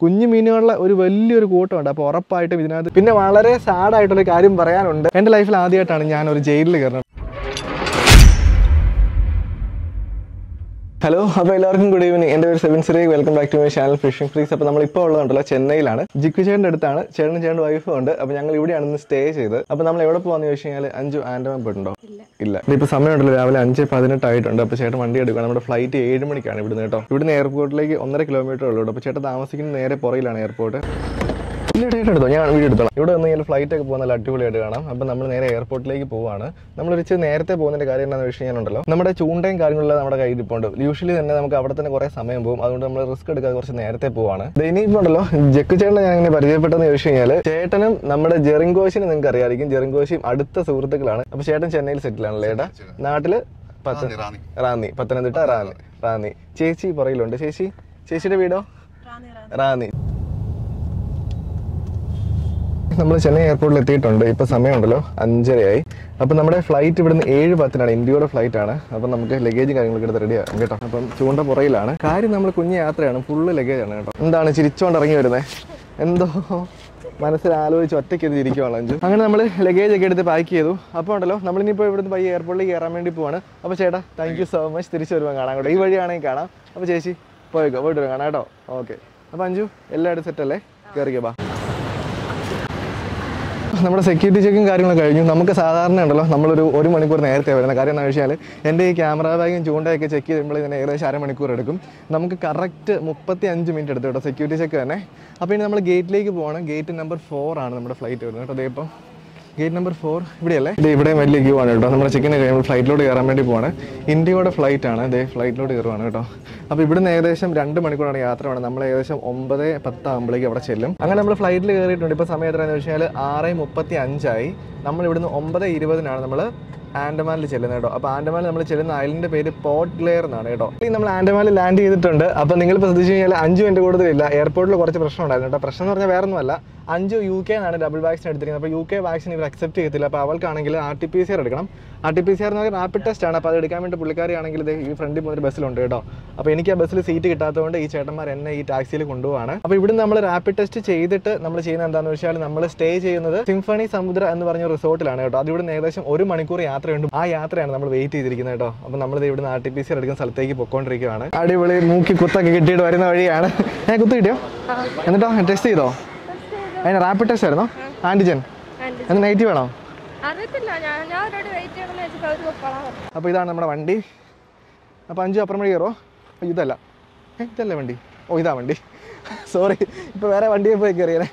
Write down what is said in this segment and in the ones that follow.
കുഞ്ഞു മീനുകളുടെ ഒരു വലിയൊരു കൂട്ടമുണ്ട്. അപ്പോൾ ഉറപ്പായിട്ടും ഇതിനകത്ത് പിന്നെ വളരെ സാഡായിട്ടുള്ള കാര്യം പറയാനുണ്ട്. എൻ്റെ ലൈഫിൽ ആദ്യമായിട്ടാണ് ഞാൻ ഒരു ജയിലിൽ കയറുന്നത്. ഹലോ, അപ്പോൾ എല്ലാവർക്കും ഗുഡ് ഈവനിങ്. എൻ്റെ പേര് സെവൻ സിറി. Welcome back to my channel fishing freaks. അപ്പോൾ നമ്മളിപ്പോൾ ഉള്ളതുണ്ടല്ലോ ചെന്നൈയിലാണ്. ജിക്കു ചേട്ടൻ്റെ അടുത്താണ്. ചേട്ടൻ്റെ വൈഫും ഉണ്ട്. അപ്പോൾ ഞങ്ങൾ ഇവിടെയാണ് ഇന്ന് സ്റ്റേ ചെയ്ത്. അപ്പോൾ നമ്മൾ എവിടെ പോകാന്ന് ചോദിച്ചു കഴിഞ്ഞാൽ അഞ്ചു ആൻഡമാൻ പോയിട്ടുണ്ടോ? ഇല്ല. ഇപ്പോൾ സമയമുണ്ടല്ലോ, രാവിലെ 5:18 ആയിട്ടുണ്ട്. അപ്പോൾ ചേട്ടൻ വണ്ടി എടുക്കുക. നമ്മുടെ ഫ്ലൈറ്റ് 7 മണിക്കാണ് ഇവിടുന്ന് കേട്ടോ. ഇവിടുന്ന് എയർപോർട്ടിലേക്ക് 1.5 കിലോമീറ്റർ ഉള്ളൂ. അപ്പോൾ ചേട്ടൻ താമസിക്കുന്നത് നേരെ പുറയിലാണ് എയർപോർട്ട്. എടുത്തോ, ഞാൻ വീഡിയോ എടുത്തോളാം. ഇവിടെ വന്ന് കഴിഞ്ഞാൽ ഫ്ലൈറ്റ് ഒക്കെ പോകുന്ന അടിപൊളിയായിട്ട് കാണാം. അപ്പോൾ നമ്മൾ നേരെ എയർപോർട്ടിലേക്ക് പോവാണ്. നമ്മളൊരിച്ച് നേരത്തെ പോകുന്നതിൻ്റെ കാര്യം എന്താണെന്ന് വെച്ച് കഴിഞ്ഞാലുണ്ടല്ലോ, നമ്മുടെ ചൂണ്ടയും കാര്യങ്ങളെല്ലാം നമ്മുടെ കയ്യിൽ ഇരിപ്പുണ്ട്. യൂഷ്വലി തന്നെ നമുക്ക് അവിടെ തന്നെ കുറേ സമയം പോകും. അതുകൊണ്ട് നമ്മൾ റിസ്ക് എടുക്കാതെ കുറച്ച് നേരത്തെ പോവാണ്. ഇനിയിപ്പോൾ ഉണ്ടല്ലോ, ജക്കു ചേട്ടനെ ഞാൻ ഇങ്ങനെ പരിചയപ്പെട്ടെന്ന് ചോദിച്ചു കഴിഞ്ഞാൽ, ചേട്ടനും നമ്മുടെ ജെറിങ്കോശിനും നിങ്ങൾക്ക് അറിയാമായിരിക്കും. ജെറിങ്കോശിയും അടുത്ത സുഹൃത്തുക്കളാണ്. അപ്പോൾ ചേട്ടൻ ചെന്നൈയിൽ സെറ്റിലാണല്ലേ? ഏട്ടാ നാട്ടില് റാന്നി, പത്തനംതിട്ട റാന്നി. ചേച്ചി പുറയിലുണ്ട്. ചേച്ചിയുടെ വീടോ? റാന്നി. നമ്മൾ ചെന്നൈ എയർപോർട്ടിൽ എത്തിയിട്ടുണ്ട്. ഇപ്പോൾ സമയമുണ്ടല്ലോ 5:30 അപ്പോൾ നമ്മുടെ ഫ്ലൈറ്റ് ഇവിടുന്ന് 7:10 ഇന്ത്യയുടെ ഫ്ലൈറ്റ് ആണ്. അപ്പം നമുക്ക് ലഗേജും കാര്യങ്ങളൊക്കെ എടുത്ത് റെഡിയാണ് കേട്ടോ. അപ്പം ചൂണ്ട പുറയിലാണ്. കാര്യം നമ്മൾ കുഞ്ഞു യാത്രയാണ്, ഫുള്ള് ലഗേജാണ് കേട്ടോ. എന്താണ് ചിരിച്ചോണ്ട് ഇറങ്ങി വരുന്നത്? എന്തോ മനസ്സിൽ ആലോചിച്ച് ഒറ്റയ്ക്ക് ഇത് ഇരിക്കുവാണ് അഞ്ചു. അങ്ങനെ നമ്മൾ ലഗേജ് ഒക്കെ എടുത്ത് പാക്ക് ചെയ്തു. അപ്പോൾ ഉണ്ടല്ലോ, നമ്മളിനിപ്പോൾ ഇവിടുന്ന് പയ്യെ എയർപോർട്ടിലേക്ക് കയറാൻ വേണ്ടി പോവാണ്. അപ്പോൾ ചേട്ടാ താങ്ക് യു സോ മച്ച്. തിരിച്ചു വരുമ്പോൾ കാണാം കേട്ടോ. ഈ വഴിയാണെങ്കിൽ കാണാം. അപ്പോൾ ചേച്ചി പോയിട്ട് വരും കാണാം കേട്ടോ. ഓക്കെ. അപ്പോൾ അഞ്ചു എല്ലായിടും സെറ്റല്ലേ? കയറിക്കോ ബാ. നമ്മുടെ സെക്യൂരിറ്റി ചെക്കും കാര്യങ്ങളൊക്കെ കഴിഞ്ഞു. നമുക്ക് സാധാരണ ഉണ്ടല്ലോ, നമ്മളൊരു 1 മണിക്കൂർ നേരത്തെ വരുന്നത്. കാര്യം എന്താണെന്ന് വെച്ചാൽ എൻ്റെ ഈ ക്യാമറ ബാഗും ചൂണ്ടയൊക്കെ ചെക്ക് ചെയ്യുമ്പോൾ ഇതിന് ഏകദേശം 1/2 മണിക്കൂർ എടുക്കും. നമുക്ക് കറക്റ്റ് 35 മിനിറ്റ് എടുത്തു കേട്ടോ, സെക്യൂരിറ്റി ചെക്ക് തന്നെ. അപ്പോൾ ഇനി നമ്മൾ ഗേറ്റിലേക്ക് പോകണം. ഗേറ്റ് നമ്പർ 4 ആണ് നമ്മുടെ ഫ്ലൈറ്റ് വരുന്നത് കേട്ടോ. അതേപ്പം ഗേറ്റ് നമ്പർ 4 ഇവിടെയല്ലേ? ഇവിടെയും വലിയ ക്യൂ ആണ് കേട്ടോ. നമ്മുടെ ചെക്കിന് കഴിയുമ്പോൾ ഫ്ലൈറ്റിലോട്ട് കയറാൻ വേണ്ടി പോവാണ്. ഇന്ത്യയുടെ ഫ്ലൈറ്റ് ആണ്. അതേ ഫ്ലൈറ്റിലോട്ട് കയറുവാണ് കേട്ടോ. അപ്പോൾ ഇവിടുന്ന് ഏകദേശം 2 മണിക്കൂറാണ് യാത്ര വേണം. നമ്മൾ ഏകദേശം 9:10 ആകുമ്പോഴേക്കും അവിടെ ചെല്ലും. അങ്ങനെ നമ്മൾ ഫ്ലൈറ്റിൽ കയറിയിട്ടുണ്ട്. ഇപ്പോൾ സമയം എത്രയാണെന്ന് വെച്ചാൽ 6:35 നമ്മൾ ഇവിടുന്ന് 9:20 നമ്മൾ ആൻഡമാനിൽ ചെല്ലുന്നത് കേട്ടോ. അപ്പോൾ ആൻഡമാനിൽ നമ്മൾ ചെല്ലുന്ന ഐലൻഡിൻ്റെ പേര് പോർട്ട് ബ്ലെയർ എന്നാണ് കേട്ടോ. നമ്മൾ ആൻഡമാനിൽ ലാൻഡ് ചെയ്തിട്ടുണ്ട്. അപ്പോൾ നിങ്ങൾ ശ്രദ്ധിച്ചു കഴിഞ്ഞാൽ 5 മിനിറ്റ് കൂടുതലില്ല. എയർപോർട്ടിൽ കുറച്ച് പ്രശ്നം ഉണ്ടായിരുന്നു കേട്ടോ. പ്രശ്നം എന്ന് പറഞ്ഞാൽ വേറെ ഒന്നുമല്ല, 5 UK ആണ് ഡബിൾ വാക്സിൻ എടുത്തിരിക്കുന്നത്. അപ്പോൾ UK വാക്സിൻ ഇവർ അക്സെപ്റ്റ് ചെയ്യത്തില്ല. അപ്പോൾ അവൾക്കാണെങ്കിൽ RT-PCR എടുക്കണം. RT-PCR എന്ന് പറഞ്ഞാൽ റാപ്പിഡ് ടെസ്റ്റ് ആണ്. അപ്പോൾ അത് എടുക്കാൻ വേണ്ടി പുള്ളിക്കാരിയാണെങ്കിൽ ഇത് ഈ ഫ്രണ്ടിൽ പോകുന്നൊരു ബസ്സിലുണ്ട് കേട്ടോ. അപ്പോൾ എനിക്ക് ആ ബസ്സിൽ സീറ്റ് കിട്ടാത്തതുകൊണ്ട് ഈ ചേട്ടന്മാർ എന്നെ ഈ ടാക്സിയിൽ കൊണ്ടുപോവാണ്. അപ്പോൾ ഇവിടുന്ന് നമ്മൾ റാപ്പിഡ് ടെസ്റ്റ് ചെയ്തിട്ട് നമ്മൾ ചെയ്യുന്നത് എന്താണെന്ന് വെച്ചാൽ, നമ്മൾ സ്റ്റേ ചെയ്യുന്നത് സിംഫണി സമുദ്ര എന്ന് പറഞ്ഞ റിസോർട്ടിലാണ് കേട്ടോ. അത് ഇവിടുന്ന് ഏകദേശം 1 മണിക്കൂർ യാത്രയുണ്ട്. ആ യാത്രയാണ് നമ്മൾ വെയിറ്റ് ചെയ്തിരിക്കുന്നത് കേട്ടോ. അപ്പോൾ നമ്മൾ ഇവിടുന്ന് RT-PCR എടുക്കുന്ന സ്ഥലത്തേക്ക് പൊക്കോണ്ടിരിക്കുകയാണ്. അടിപൊളി മൂക്കി കുത്തൊക്കെ കിട്ടിയിട്ട് വരുന്ന വഴിയാണ്. കുത്ത് കിട്ടിയോ? എന്നിട്ടോ ടെസ്റ്റ് ചെയ്തോ? അതിന് റാപ്പിഡ് ടെസ്റ്റ് ആയിരുന്നോ? ആന്റിജൻ എന്ന് നെഗറ്റീവ് ആണോ? അപ്പോൾ ഇതാണ് നമ്മുടെ വണ്ടി. അപ്പോൾ 5 അപ്പുറം വഴി കയറോ? ഇതല്ല വണ്ടി. ഇതാ വണ്ടി. സോറി, ഇപ്പോൾ വേറെ വണ്ടിയെ പോയി കയറിയേ.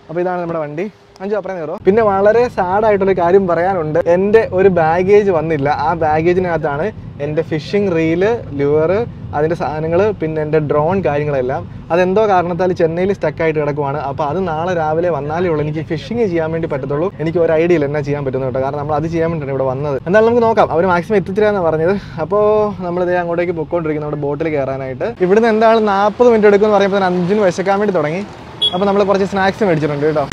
അപ്പോൾ ഇതാണ് നമ്മുടെ വണ്ടി. 5 അപ്പുറം കയറോ. പിന്നെ വളരെ സാഡായിട്ടുള്ള കാര്യം പറയാനുണ്ട്. എൻ്റെ ഒരു ബാഗേജ് വന്നില്ല. ആ ബാഗേജിനകത്താണ് എൻ്റെ ഫിഷിംഗ് റീല്, ലുവർ, അതിൻ്റെ സാധനങ്ങൾ, പിന്നെ എൻ്റെ ഡ്രോൺ കാര്യങ്ങളെല്ലാം. അതെന്തോ കാരണത്താൽ ചെന്നൈയിൽ സ്റ്റക്കായിട്ട് കിടക്കുവാണ്. അപ്പോൾ അത് നാളെ രാവിലെ വന്നാലേ ഉള്ളൂ എനിക്ക് ഫിഷിംഗ് ചെയ്യാൻ വേണ്ടി പറ്റത്തുള്ളൂ. എനിക്ക് ഒരു ഐഡിയ ഇല്ല എന്നാ ചെയ്യാൻ പറ്റുന്നു കേട്ടോ. കാരണം നമ്മൾ അത് ചെയ്യാൻ വേണ്ടിയാണ് ഇവിടെ വന്നത്. എന്തായാലും നമുക്ക് നോക്കാം. അവർ മാക്സിമം എത്തിത്തരാന്നാണ് പറഞ്ഞത്. അപ്പോൾ നമ്മളിതേ അങ്ങോട്ടേക്ക് പൊയ്ക്കൊണ്ടിരിക്കുന്നു നമ്മുടെ ബോട്ടിൽ കയറാനായിട്ട്. ഇവിടുന്ന് എന്താണ് 40 മിനിറ്റ് എടുക്കുമെന്ന് പറയുമ്പോൾ 5-ന് വിശക്കാൻ വേണ്ടി തുടങ്ങി. അപ്പോൾ നമ്മൾ കുറച്ച് സ്നാക്സ് മേടിച്ചിട്ടുണ്ട് കേട്ടോ.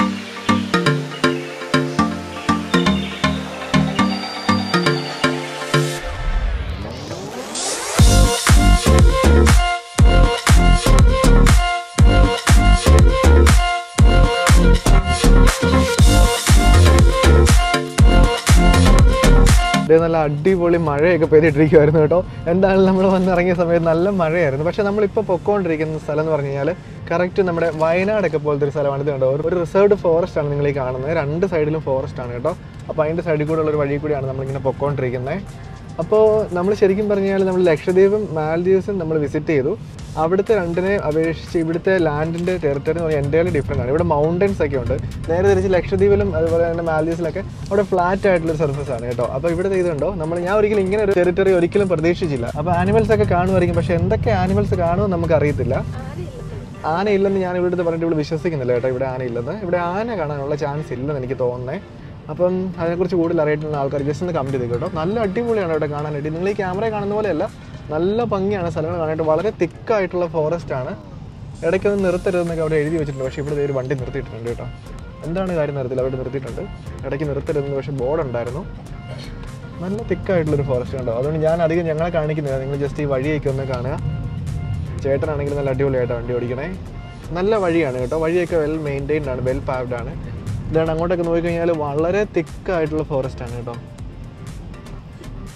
നല്ല അടിപൊളി മഴയൊക്കെ പെയ്തിട്ടിരിക്കുമായിരുന്നു കേട്ടോ. എന്തായാലും നമ്മൾ വന്നിറങ്ങിയ സമയത്ത് നല്ല മഴയായിരുന്നു. പക്ഷേ നമ്മളിപ്പോൾ പൊക്കോണ്ടിരിക്കുന്ന സ്ഥലം എന്ന് പറഞ്ഞു കഴിഞ്ഞാൽ കറക്റ്റ് നമ്മുടെ വയനാടൊക്കെ പോലത്തെ ഒരു സ്ഥലമാണ്. ഇത് കണ്ടോ, ഒരു റിസർവ്ഡ് ഫോറസ്റ്റ് ആണ് നിങ്ങൾ ഈ കാണുന്നത്. 2 സൈഡിലും ഫോറസ്റ്റ് ആണ് കേട്ടോ. അപ്പോൾ അതിൻ്റെ സൈഡിൽ കൂടെ ഉള്ളൊരു വഴി കൂടിയാണ് നമ്മളിങ്ങനെ പൊക്കോണ്ടിരിക്കുന്നത്. അപ്പോൾ നമ്മൾ ശരിക്കും പറഞ്ഞാൽ നമ്മൾ ലക്ഷദ്വീപും മാൽദീവ്സും നമ്മൾ വിസിറ്റ് ചെയ്തു. അവിടുത്തെ രണ്ടിനെ അപേക്ഷിച്ച് ഇവിടുത്തെ ലാൻഡിൻ്റെ ടെറിട്ടറി എന്ന് പറഞ്ഞാൽ എൻ്റയർലി ഡിഫറെൻ്റ് ആണ്. ഇവിടെ മൗണ്ടൻസ് ഒക്കെ ഉണ്ട്. നേരെ തിരിച്ച് ലക്ഷദ്വീപിലും അതുപോലെ തന്നെ മാൽദീവ്സിലൊക്കെ അവിടെ ഫ്ലാറ്റ് ആയിട്ടുള്ളൊരു സർഫസ് ആണ് കേട്ടോ. അപ്പോൾ ഇവിടെ ചെയ്തുണ്ടോ ഞാൻ ഒരിക്കലും ഇങ്ങനെ ഒരു ടെറിട്ടറി ഒരിക്കലും പ്രതീക്ഷിച്ചില്ല. അപ്പോൾ ആനിമൽസ് ഒക്കെ കാണുമായിരിക്കും, പക്ഷേ എന്തൊക്കെ ആനിമൽസ് കാണുമെന്ന് നമുക്കറിയത്തില്ല. ആനയില്ലെന്ന് ഞാൻ ഇവിടുത്തെ പറഞ്ഞിട്ട് ഇവിടെ വിശ്വസിക്കുന്നില്ല കേട്ടോ. ഇവിടെ ആനയില്ലെന്ന്. ഇവിടെ ആന കാണാനുള്ള ചാൻസ് ഇല്ലെന്ന് എനിക്ക് തോന്നുന്നത്. അപ്പം അതിനെക്കുറിച്ച് കൂടുതൽ അറിയായിട്ടുള്ള ആൾക്കാർ ജസ്റ്റ് ഒന്ന് കമൻറ്റ് ചെയ്ത് കേട്ടോ. നല്ല അടിപൊളിയാണ് ഇവിടെ കാണാനായിട്ട്. നിങ്ങൾ ഈ ക്യാമറയിൽ കാണുന്ന പോലെയല്ല, നല്ല ഭംഗിയാണ് സ്ഥലങ്ങൾ കാണാനായിട്ട്. വളരെ തിക്കായിട്ടുള്ള ഫോറസ്റ്റ് ആണ്. ഇടയ്ക്കൊന്നും നിർത്തരുതെന്നൊക്കെ അവിടെ എഴുതി വെച്ചിട്ടുണ്ട്. പക്ഷേ ഇവിടെ ഒരു വണ്ടി നിർത്തിയിട്ടുണ്ട് കേട്ടോ. എന്താണ് കാര്യം നിർത്തില്ല, അവിടെ നിർത്തിയിട്ടുണ്ട്. ഇടയ്ക്ക് നിർത്തരുതെന്ന് പക്ഷേ ബോർഡ് ഉണ്ടായിരുന്നു. നല്ല തിക്കായിട്ടുള്ളൊരു ഫോറസ്റ്റ് ഉണ്ടോ. അതുകൊണ്ട് ഞാൻ അധികം ഞങ്ങളെ കാണിക്കുന്നില്ല. നിങ്ങൾ ജസ്റ്റ് ഈ വഴിയൊക്കെ ഒന്ന് കാണുക. ചേട്ടനാണെങ്കിൽ നല്ല അടിപൊളിയായിട്ട് വണ്ടി ഓടിക്കണേ. നല്ല വഴിയാണ് കേട്ടോ. വഴിയൊക്കെ വെൽ മെയിൻറ്റൈൻഡ് ആണ്, വെൽ പാവ്ഡ് ആണ്. ഇതാണ് അങ്ങോട്ടൊക്കെ നോക്കിക്കഴിഞ്ഞാൽ വളരെ തിക്കായിട്ടുള്ള ഫോറസ്റ്റ് ആണ് കേട്ടോ.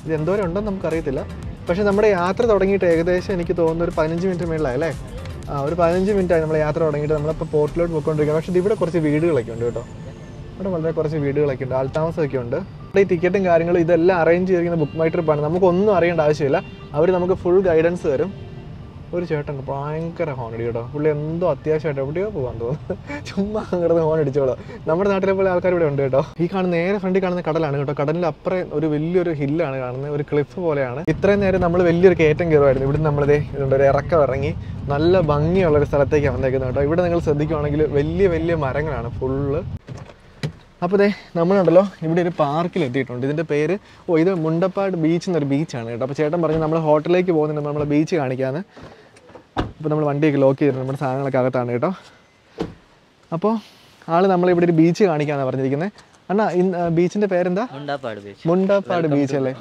ഇത് എന്തോരം ഉണ്ടെന്ന് നമുക്കറിയത്തില്ല. പക്ഷേ നമ്മുടെ യാത്ര തുടങ്ങിയിട്ട് ഏകദേശം എനിക്ക് തോന്നുന്നു ഒരു 15 മിനിറ്റ് മേളിലായി അല്ലേ? ഒരു 15 മിനിറ്റായി നമ്മൾ യാത്ര തുടങ്ങിയിട്ട്. നമ്മളിപ്പോൾ പോർട്ടിലോട്ട് പോയിക്കൊണ്ടിരിക്കുകയാണ്. പക്ഷേ ഇവിടെ കുറച്ച് വീടുകളൊക്കെ ഉണ്ട് കേട്ടോ. ഇവിടെ വളരെ കുറച്ച് വീടുകളൊക്കെ ഉണ്ട്, ആൾത്താമസമൊക്കെ ഉണ്ട്. ഇവിടെ ഈ ടിക്കറ്റും കാര്യങ്ങളും ഇതെല്ലാം അറേഞ്ച് ചെയ്തിരിക്കുന്ന ബുക്ക് മൈ ട്രിപ്പാണ്. നമുക്കൊന്നും അറിയേണ്ട ആവശ്യമില്ല. അവർ നമുക്ക് ഫുൾ ഗൈഡൻസ് തരും. ഒരു ചേട്ടൻ ഭയങ്കര ഹോൺ അടി കേട്ടോ. പുള്ളി എന്തോ അത്യാവശ്യമായിട്ട് എവിടെയോ പോകാൻ തോന്നുന്നു. ചുമ്മാ കിടന്ന് ഹോൺ അടിച്ചോളൂ. നമ്മുടെ നാട്ടിലെ പോലെ ആൾക്കാർ ഇവിടെ ഉണ്ട് കേട്ടോ. ഈ കാണുന്ന നേരെ ഫ്രണ്ടിൽ കാണുന്ന കടലാണ് കേട്ടോ. കടലിൽ അപ്പുറം ഒരു വലിയൊരു ഹില്ലാണ് കാണുന്നത്, ഒരു ക്ലിഫ് പോലെയാണ്. ഇത്രയും നേരം നമ്മൾ വലിയൊരു കയറ്റം കയറുമായിരുന്നു. ഇവിടെ നമ്മളിതേ ഇതുകൊണ്ട് ഒരു ഇറക്കം ഇറങ്ങി നല്ല ഭംഗിയുള്ളൊരു സ്ഥലത്തേക്കാണ് വന്നേക്കുന്നത് കേട്ടോ. ഇവിടെ നിങ്ങൾ ശ്രദ്ധിക്കുകയാണെങ്കിൽ വലിയ വലിയ മരങ്ങളാണ് ഫുള്ള്. അപ്പോൾ ദേ നമ്മളുണ്ടല്ലോ ഇവിടെ ഒരു പാർക്കിൽ എത്തിയിട്ടുണ്ട്. ഇതിൻ്റെ പേര് ഇത് മുണ്ടപ്പാട് ബീച്ച് എന്നൊരു ബീച്ചാണ് കേട്ടോ. അപ്പോൾ ചേട്ടൻ പറഞ്ഞു നമ്മൾ ഹോട്ടലിലേക്ക് പോകുന്നുണ്ട്, നമ്മൾ ബീച്ച് കാണിക്കാമെന്ന്. അപ്പോൾ നമ്മൾ വണ്ടിയൊക്കെ ലോക്ക് ചെയ്തിട്ടുണ്ട്, നമ്മുടെ സാധനങ്ങളൊക്കെ അകത്താണ് കേട്ടോ. അപ്പോൾ നമ്മളിവിടെ ഒരു ബീച്ച് കാണിക്കാമെന്നാണ് പറഞ്ഞിരിക്കുന്നത്. അണ്ണാ ബീച്ചിൻ്റെ പേരെന്താ? മുണ്ടപ്പാട് ബീച്ച് അല്ലേ?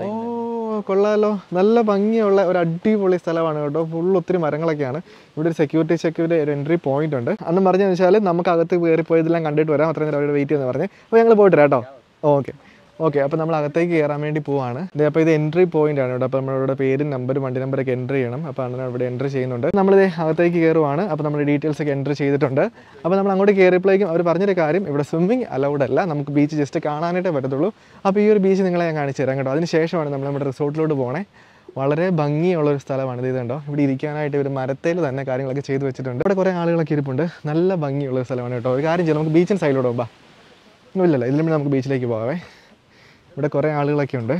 ഓ കൊള്ളാമല്ലോ. നല്ല ഭംഗിയുള്ള ഒരു അടിപൊളി സ്ഥലമാണ് കേട്ടോ. ഫുൾ ഒത്തിരി മരങ്ങളൊക്കെയാണ്. ഇവിടെ ഒരു സെക്യൂരിറ്റി ചെക്കിൻ്റെ ഒരു എൻട്രി പോയിന്റ് ഉണ്ട്. അന്ന് പറഞ്ഞതെന്ന് വെച്ചാൽ നമുക്ക് അകത്ത് കയറിപ്പോയതെല്ലാം കണ്ടിട്ട് വരാം, അത്രയും നേരം അവിടെ വെയിറ്റ് ചെയ്യുമെന്ന് പറഞ്ഞ്. അപ്പോൾ ഞങ്ങൾ പോയിട്ട് വരാം കേട്ടോ. ഓക്കെ അപ്പോൾ നമ്മൾ അകത്തേക്ക് കയറാൻ വേണ്ടി പോവാണ്. അപ്പോൾ ഇത് എൻട്രി പോയിന്റ് ആണ് കേട്ടോ. അപ്പോൾ നമ്മളിവിടെ പേരും നമ്പരും വണ്ടി നമ്പറൊക്കെ എൻട്രി ചെയ്യണം. അപ്പോൾ അങ്ങനെ ഇവിടെ എൻട്രി ചെയ്യുന്നുണ്ട്. നമ്മളിത് അകത്തേക്ക് കയറുവാണ്. അപ്പോൾ നമ്മുടെ ഡീറ്റെയിൽസ് ഒക്കെ എൻട്രി ചെയ്തിട്ടുണ്ട്. അപ്പോൾ നമ്മൾ അങ്ങോട്ട് കയറിയപ്പോഴേക്കും അവർ പറഞ്ഞൊരു കാര്യം, ഇവിടെ സ്വിമ്മിങ് അലൗഡ് അല്ല, നമുക്ക് ബീച്ച് ജസ്റ്റ് കാണാനായിട്ടേ പറ്റത്തുള്ളൂ. അപ്പോൾ ഈ ഒരു ബീച്ച് നിങ്ങളെ ഞാൻ കാണിച്ചു തരാം കേട്ടോ. അതിന് ശേഷമാണ് നമ്മൾ നമ്മുടെ റിസോർട്ടിലോട്ട് പോകണേ. വളരെ ഭംഗിയുള്ളൊരു സ്ഥലമാണ് ഇത് കണ്ടോ. ഇവിടെ ഇരിക്കാനായിട്ട് ഒരു മരത്തേൽ തന്നെ കാര്യങ്ങളൊക്കെ ചെയ്ത് വെച്ചിട്ടുണ്ട്. ഇവിടെ കുറേ ആളുകളൊക്കെ ഇരിപ്പുണ്ട്. നല്ല ഭംഗിയുള്ളൊരു സ്ഥലമാണ് കേട്ടോ. ഒരു കാര്യം ചെയ്യാം, നമുക്ക് ബീച്ചിൻ്റെ സൈഡിലോട്ട് പോകാം. ഇല്ലല്ലോ, ഇതിലും നമുക്ക് ബീച്ചിലേക്ക് പോകാവേ. ഇവിടെ കുറേ ആളുകളൊക്കെ ഉണ്ട്.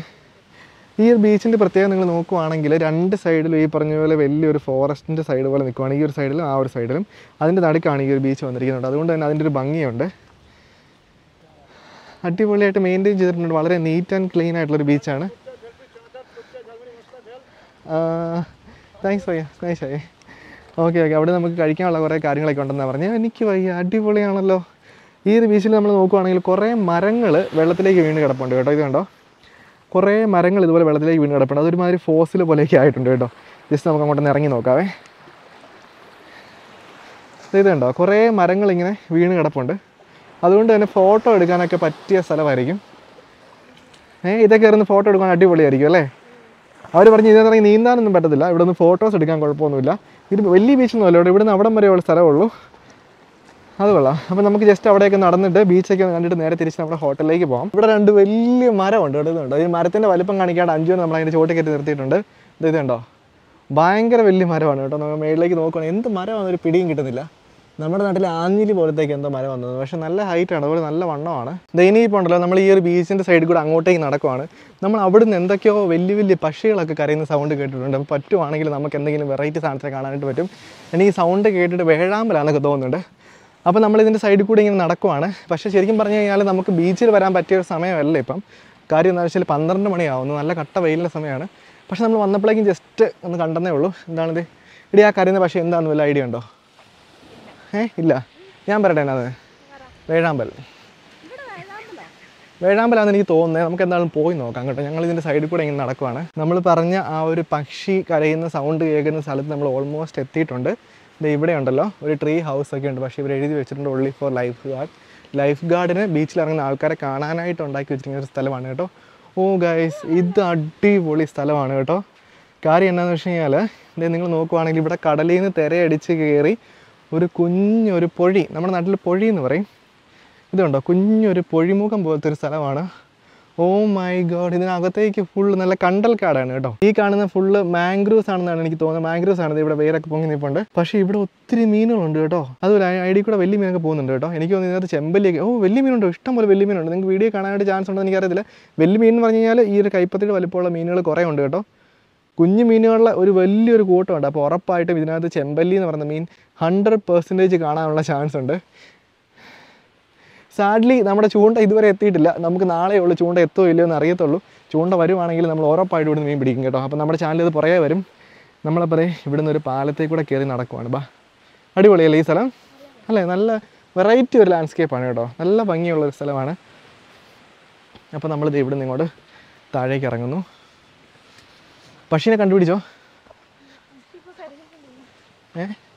ഈ ഒരു ബീച്ചിൻ്റെ പ്രത്യേകം നിങ്ങൾ നോക്കുവാണെങ്കിൽ രണ്ട് സൈഡിലും ഈ പറഞ്ഞ പോലെ വലിയൊരു ഫോറസ്റ്റിൻ്റെ സൈഡ് പോലെ നിൽക്കുവാണ്. ഈ ഒരു സൈഡിലും ആ ഒരു സൈഡിലും അതിൻ്റെ നടുക്കാണ് ഈ ഒരു ബീച്ച് വന്നിരിക്കുന്നുണ്ട്. അതുകൊണ്ട് തന്നെ അതിൻ്റെ ഒരു ഭംഗിയുണ്ട്. അടിപൊളിയായിട്ട് മെയിൻറ്റെയിൻ ചെയ്തിട്ടുണ്ട്. വളരെ നീറ്റ് ആൻഡ് ക്ലീൻ ആയിട്ടുള്ളൊരു ബീച്ചാണ്. താങ്ക്സ് വയ്യ, നൈസ് ആയി. ഓക്കെ അവിടെ നമുക്ക് കഴിക്കാനുള്ള കുറേ കാര്യങ്ങളൊക്കെ ഉണ്ടെന്നാണ് പറഞ്ഞത്. എനിക്ക് വയ്യ, അടിപൊളിയാണല്ലോ. ഈ ഒരു ബീച്ചിൽ നമ്മൾ നോക്കുവാണെങ്കിൽ കുറേ മരങ്ങൾ വെള്ളത്തിലേക്ക് വീണ് കിടപ്പുണ്ട് കേട്ടോ. ഇത് കണ്ടോ, കുറേ മരങ്ങൾ ഇതുപോലെ വെള്ളത്തിലേക്ക് വീണ് കിടപ്പുണ്ട്. അതൊരുമാതിരി ഫോസിൽ പോലെയൊക്കെ ആയിട്ടുണ്ട് കേട്ടോ. ജസ്റ്റ് നമുക്ക് അങ്ങോട്ടൊന്ന് ഇറങ്ങി നോക്കാവേ. ഇത് കണ്ടോ, കുറേ മരങ്ങൾ ഇങ്ങനെ വീണ് കിടപ്പുണ്ട്. അതുകൊണ്ട് തന്നെ ഫോട്ടോ എടുക്കാനൊക്കെ പറ്റിയ സ്ഥലമായിരിക്കും. ഇതൊക്കെ ഇരുന്ന് ഫോട്ടോ എടുക്കാൻ അടിപൊളിയായിരിക്കും അല്ലേ? അവർ പറഞ്ഞ് ഇതിനകത്ത് നീന്താനൊന്നും പറ്റത്തില്ല, ഇവിടെ നിന്ന് ഫോട്ടോസ് എടുക്കാൻ കുഴപ്പമൊന്നുമില്ല. ഇത് വലിയ ബീച്ചൊന്നും അല്ല, ഇവിടെ നിന്ന് അവിടം വരെയുള്ള സ്ഥലമുള്ളൂ. അത് കൊള്ളാം. അപ്പോൾ നമുക്ക് ജസ്റ്റ് അവിടെയൊക്കെ നടന്നിട്ട് ബീച്ചൊക്കെ കണ്ടിട്ട് നേരെ തിരിച്ച് നമ്മുടെ ഹോട്ടലിലേക്ക് പോകാം. ഇവിടെ രണ്ട് വലിയ മരമുണ്ട് കേട്ടോ. ഈ മരത്തിൻ്റെ വലിപ്പം കാണിക്കാണ്ട് 5 നമ്മൾ അതിൻ്റെ ചോട്ട് കയറ്റി നിർത്തിയിട്ടുണ്ട്. ഇത് കണ്ടോ, ഭയങ്കര വലിയ മരമാണ് കേട്ടോ. നമ്മൾ മേളിലേക്ക് നോക്കുകയാണെങ്കിൽ എന്ത് മരമാണെന്നൊരു പിടിയും കിട്ടുന്നില്ല. നമ്മുടെ നാട്ടിൽ ആഞ്ഞിലി പോലത്തേക്ക് എന്തോ മരം വന്നത്, പക്ഷേ നല്ല ഹൈറ്റാണ്, അതുപോലെ നല്ല വണ്ണമാണ്. ഇനിയിപ്പോൾ ഉണ്ടല്ലോ നമ്മൾ ഈ ഒരു ബീച്ചിൻ്റെ സൈഡിൽ കൂടെ അങ്ങോട്ടേക്ക് നടക്കുവാണ്. നമ്മൾ അവിടുന്ന് എന്തൊക്കെയോ വലിയ വലിയ പക്ഷികളൊക്കെ കരയുന്ന സൗണ്ട് കേട്ടിട്ടുണ്ട്. അപ്പോൾ പറ്റുവാണെങ്കിൽ നമുക്ക് എന്തെങ്കിലും വെറൈറ്റി സാധനത്തെ കാണാനായിട്ട് പറ്റും. എനിക്ക് സൗണ്ട് കേട്ടിട്ട് വേഴാമ്പലാന്നൊക്കെ തോന്നുന്നുണ്ട്. അപ്പോൾ നമ്മളിതിൻ്റെ സൈഡിൽ കൂടി ഇങ്ങനെ നടക്കുവാണ്. പക്ഷേ ശരിക്കും പറഞ്ഞു കഴിഞ്ഞാൽ നമുക്ക് ബീച്ചിൽ വരാൻ പറ്റിയ ഒരു സമയമല്ല ഇപ്പം. കാര്യം എന്താണെന്ന് വെച്ചാൽ 12 മണിയാവുന്നു, നല്ല കട്ട വെയിലിൻ്റെ സമയമാണ്. പക്ഷേ നമ്മൾ വന്നപ്പോഴേക്കും ജസ്റ്റ് ഒന്ന് കണ്ടെന്നേ ഉള്ളൂ. എന്താണിത് ഇവിടെ ആ കരയുന്ന പക്ഷേ എന്താണെന്ന് വല്ല ഐഡിയ ഉണ്ടോ? ഇല്ല, ഞാൻ പറയട്ടെ എന്നാത് വേഴാമ്പലാന്ന് എനിക്ക് തോന്നുന്നത്. നമുക്ക് എന്തായാലും പോയി നോക്കാം കേട്ടോ. ഞങ്ങൾ ഇതിൻ്റെ സൈഡിൽ കൂടെ ഇങ്ങനെ നടക്കുവാണ്. നമ്മൾ പറഞ്ഞ ആ ഒരു പക്ഷി കരയുന്ന സൗണ്ട് കേൾക്കുന്ന സ്ഥലത്ത് നമ്മൾ ഓൾമോസ്റ്റ് എത്തിയിട്ടുണ്ട്. ഇവിടെ ഉണ്ടല്ലോ ഒരു ട്രീ ഹൗസ് ഒക്കെ ഉണ്ട്. പക്ഷേ ഇവർ എഴുതി വെച്ചിട്ടുണ്ട് ഓൺലി ഫോർ ലൈഫ് ഗാർഡിന് ബീച്ചിൽ ഇറങ്ങുന്ന ആൾക്കാരെ കാണാനായിട്ട് ഉണ്ടാക്കി വെച്ചിരിക്കുന്ന ഒരു സ്ഥലമാണ് കേട്ടോ. ഓ ഗൈസ്, ഇത് അടിപൊളി സ്ഥലമാണ് കേട്ടോ. കാര്യം എന്താണെന്ന് വെച്ച് കഴിഞ്ഞാൽ നിങ്ങൾ നോക്കുവാണെങ്കിൽ ഇവിടെ കടലിൽ നിന്ന് തിരയടിച്ച് കയറി ഒരു കുഞ്ഞൊരു പൊഴി, നമ്മുടെ നാട്ടിൽ പൊഴി എന്ന് പറയും. ഇതുണ്ടോ, കുഞ്ഞൊരു പൊഴിമുഖം പോലത്തെ ഒരു സ്ഥലമാണ്. ഓ മൈ ഗോഡ്, ഇതിനകത്തേക്ക് ഫുള്ള് നല്ല കണ്ടൽക്കാടാണ് കേട്ടോ. ഈ കാണുന്ന ഫുള്ള് മാംഗ്രൂവ്സ് ആണെന്നാണ് എനിക്ക് തോന്നുന്നത്. മാംഗ്രൂവ്സ് ആണ് ഇവിടെ വേരൊക്കെ പൊങ്ങി നിൽപ്പുണ്ട്. പക്ഷേ ഇവിടെ ഒത്തിരി മീനുകളുണ്ട് കേട്ടോ. അതുപോലെ ഐഡിയ കൂടെ വലിയ മീനൊക്കെ പോകുന്നുണ്ട് കേട്ടോ. എനിക്ക് തോന്നുന്നു ഇതിനകത്ത് ചെമ്പല്ലിയൊക്കെ, വലിയ മീനുണ്ടോ, ഇഷ്ടം പോലെ വലിയ മീനുണ്ട്. നിങ്ങൾക്ക് വീഡിയോ കാണാനായിട്ട് ചാൻസ് ഉണ്ടോ എനിക്കറിയത്തില്ല. വലിയ മീൻ എന്ന് പറഞ്ഞു കഴിഞ്ഞാൽ ഈ ഒരു കൈപ്പത്തിയുടെ വലിപ്പമുള്ള മീനുകൾ കുറേ ഉണ്ട് കേട്ടോ. കുഞ്ഞു മീനുകളുടെ ഒരു വലിയൊരു കൂട്ടമുണ്ട്. അപ്പോൾ ഉറപ്പായിട്ടും ഇതിനകത്ത് ചെമ്പല്ലി എന്ന് പറയുന്ന മീൻ 100% കാണാനുള്ള ചാൻസ് ഉണ്ട്. സാഡ്ലി നമ്മുടെ ചൂണ്ട ഇതുവരെ എത്തിയിട്ടില്ല. നമുക്ക് നാളെയുള്ള ചൂണ്ട എത്തുമോ ഇല്ലയോ എന്ന് അറിയത്തുള്ളൂ. ചൂണ്ട വരുവാണെങ്കിൽ നമ്മൾ ഉറപ്പായിട്ട് ഇവിടുന്ന് മീൻ പിടിക്കും കേട്ടോ. അപ്പോൾ നമ്മുടെ ചാനൽ ഇത് പുറകെ വരും. നമ്മളപ്പോൾ ഇവിടുന്ന് ഒരു പാലത്തേക്ക് കൂടെ കയറി നടക്കുവാണ്. അടിപൊളിയല്ലേ ഈ സ്ഥലം അല്ലേ? നല്ല വെറൈറ്റി ഒരു ലാൻഡ്സ്കേപ്പാണ് കേട്ടോ. നല്ല ഭംഗിയുള്ളൊരു സ്ഥലമാണ്. അപ്പോൾ നമ്മളിത് ഇവിടുന്ന് ഇങ്ങോട്ട് താഴേക്ക് ഇറങ്ങുന്നു. പക്ഷിനെ കണ്ടുപിടിച്ചോ?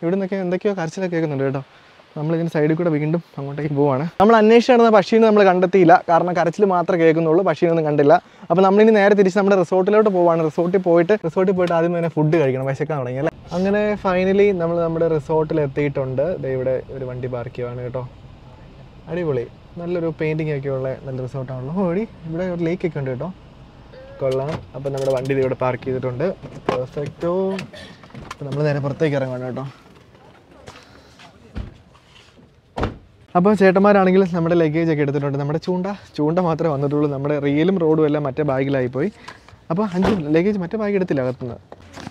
ഇവിടെ നിന്നൊക്കെ എന്തൊക്കെയോ കരച്ചിലൊക്കെ കേൾക്കുന്നുണ്ട് കേട്ടോ. നമ്മളിതിന് സൈഡിൽ കൂടെ വീണ്ടും അങ്ങോട്ടേക്ക് പോവാണ്. നമ്മൾ അന്വേഷിച്ച് നടന്ന പക്ഷീനെ നമ്മൾ കണ്ടെത്തിയില്ല, കാരണം കരച്ചിൽ മാത്രമേ കേൾക്കുന്നുള്ളൂ, പക്ഷീനൊന്നും കണ്ടില്ല. അപ്പോൾ നമ്മളിനി നേരെ തിരിച്ച് നമ്മുടെ റിസോർട്ടിലോട്ട് പോവാണ്. റിസോർട്ടിൽ പോയിട്ട് ആദ്യം തന്നെ ഫുഡ് കഴിക്കണം, വിശക്കാൻ തുടങ്ങി അല്ലേ. അങ്ങനെ ഫൈനലി നമ്മൾ നമ്മുടെ റിസോർട്ടിൽ എത്തിയിട്ടുണ്ട്. ഇവിടെ ഒരു വണ്ടി പാർക്ക് ചെയ്യുവാണ് കേട്ടോ. അടിപൊളി, നല്ലൊരു പെയിൻറ്റിംഗ് ഒക്കെ ഉള്ള നല്ല റിസോർട്ടാണല്ലോ. ഓടി ഇവിടെ ഒരു ലേക്കൊക്കെ ഉണ്ട് കേട്ടോ, കൊള്ളാം. അപ്പോൾ നമ്മുടെ വണ്ടി ഇവിടെ പാർക്ക് ചെയ്തിട്ടുണ്ട്. പെർഫെക്റ്റോ. അപ്പോൾ നമ്മൾ നേരെ പുറത്തേക്ക് ഇറങ്ങണം കേട്ടോ. അപ്പോൾ ചേട്ടന്മാരാണെങ്കിൽ നമ്മുടെ ലഗേജ് ഒക്കെ എടുത്തിട്ടുണ്ട്. നമ്മുടെ ചൂണ്ട മാത്രമേ വന്നിട്ടുള്ളൂ. നമ്മുടെ റീലും റോഡും എല്ലാം മറ്റേ ബാഗിലായിപ്പോയി. അപ്പോൾ 5 ലഗേജ് മറ്റേ ബാഗ് എടുത്തില്ല അകത്തുനിന്ന്.